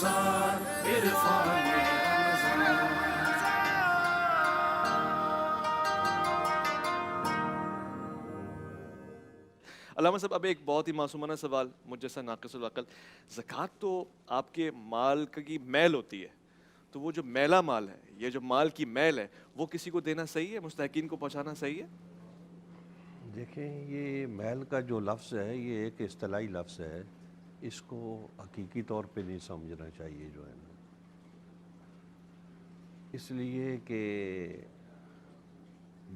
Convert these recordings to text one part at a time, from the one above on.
رمضان عرفان رمضان. علامہ صاحب اب ایک بہت ہی معصومانہ سوال مجھ جیسا ناقص العقل، زکوٰۃ تو آپ کے مال کی میل ہوتی ہے، تو وہ جو میلا مال ہے، یہ جو مال کی میل ہے، وہ کسی کو دینا صحیح ہے، مستحقین کو پہنچانا صحیح ہے؟ دیکھیں، یہ میل کا جو لفظ ہے یہ ایک اصطلاحی لفظ ہے، اس کو حقیقی طور پہ نہیں سمجھنا چاہیے جو ہے نا، اس لیے کہ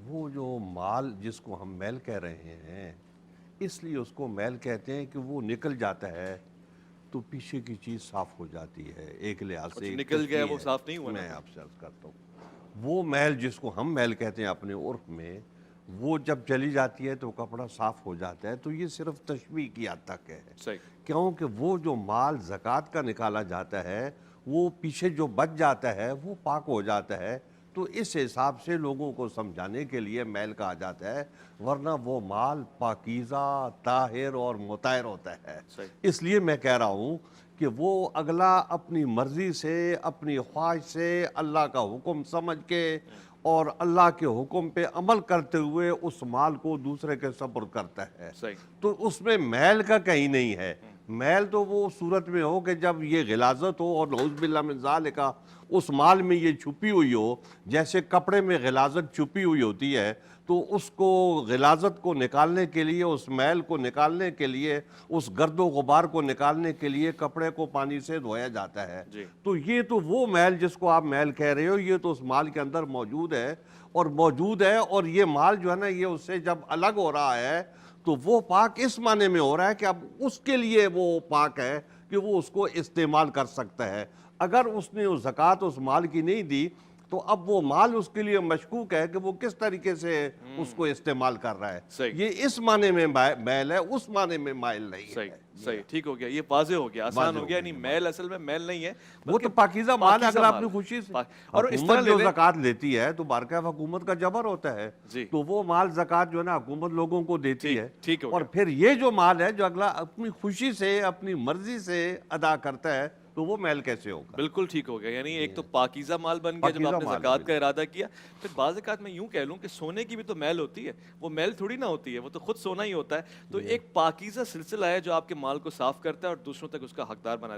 وہ جو مال جس کو ہم میل کہہ رہے ہیں، اس لیے اس کو میل کہتے ہیں کہ وہ نکل جاتا ہے تو پیچھے کی چیز صاف ہو جاتی ہے، ایک لحاظ سے ایک نکل گیا تشبیہ وہ ہے. صاف نہیں ہوا نا. میں آپ سے عرض کرتا ہوں، وہ میل جس کو ہم میل کہتے ہیں اپنے عرف میں، وہ جب چلی جاتی ہے تو کپڑا صاف ہو جاتا ہے. تو یہ صرف تشبیہ کی حد تک ہے، صحیح. کیونکہ وہ جو مال زکوٰۃ کا نکالا جاتا ہے وہ پیچھے جو بچ جاتا ہے وہ پاک ہو جاتا ہے. تو اس حساب سے لوگوں کو سمجھانے کے لیے میل کہا جاتا ہے، ورنہ وہ مال پاکیزہ، طاہر اور مطہر ہوتا ہے. صحیح. اس لیے میں کہہ رہا ہوں کہ وہ اگلا اپنی مرضی سے، اپنی خواہش سے، اللہ کا حکم سمجھ کے اور اللہ کے حکم پہ عمل کرتے ہوئے اس مال کو دوسرے کے سپرد کرتا ہے. صحیح. تو اس میں میل کا کہیں نہیں ہے. میل تو وہ صورت میں ہو کہ جب یہ غلاظت ہو، اور نعوذ باللہ من ذالک اس مال میں یہ چھپی ہوئی ہو، جیسے کپڑے میں غلاظت چھپی ہوئی ہوتی ہے، تو اس کو غلاظت کو نکالنے کے لیے، اس میل کو نکالنے کے لیے، اس گرد و غبار کو نکالنے کے لیے کپڑے کو پانی سے دھویا جاتا ہے. جی. تو یہ تو وہ میل جس کو آپ میل کہہ رہے ہو، یہ تو اس مال کے اندر موجود ہے، اور یہ مال جو ہے نا، یہ اس سے جب الگ ہو رہا ہے تو وہ پاک اس معنی میں ہو رہا ہے کہ اب اس کے لیے وہ پاک ہے کہ وہ اس کو استعمال کر سکتا ہے. اگر اس نے زکوٰۃ اس مال کی نہیں دی تو اب وہ مال اس کے لیے مشکوک ہے کہ وہ کس طریقے سے اس کو استعمال کر رہا ہے. صحیح. یہ اس معنی میں میل ہے، اس معنی میں مائل نہیں صحیح. ہے. صحیح. ٹھیک ہو گیا، یہ واضح ہو گیا، آسان ہو گیا. یعنی میل اصل میں میل نہیں ہے، وہ تو پاکیزہ مال ہے. اگر اپنی خوشی سے اور اس طرح حکومت جو زکوٰۃ لیتی ہے تو بارکاہ حکومت کا جبر ہوتا ہے، تو وہ مال زکوٰۃ جو ہے نا حکومت لوگوں کو دیتی ہے. اور پھر یہ جو مال ہے جو اگلا اپنی خوشی سے، اپنی مرضی سے ادا کرتا ہے، تو وہ میل کیسے ہوگا؟ بالکل ٹھیک ہو گیا. یعنی ایک تو پاکیزہ مال بن گیا جب آپ نے زکوٰۃ کا ارادہ کیا. پھر بعض اوقات میں یوں کہہ لوں کہ سونے کی بھی تو میل ہوتی ہے، وہ میل تھوڑی نہ ہوتی ہے، وہ تو خود سونا ہی ہوتا ہے. تو ایک پاکیزہ سلسلہ ہے جو آپ کے مال کو صاف کرتا ہے اور دوسروں تک اس کا حقدار بنا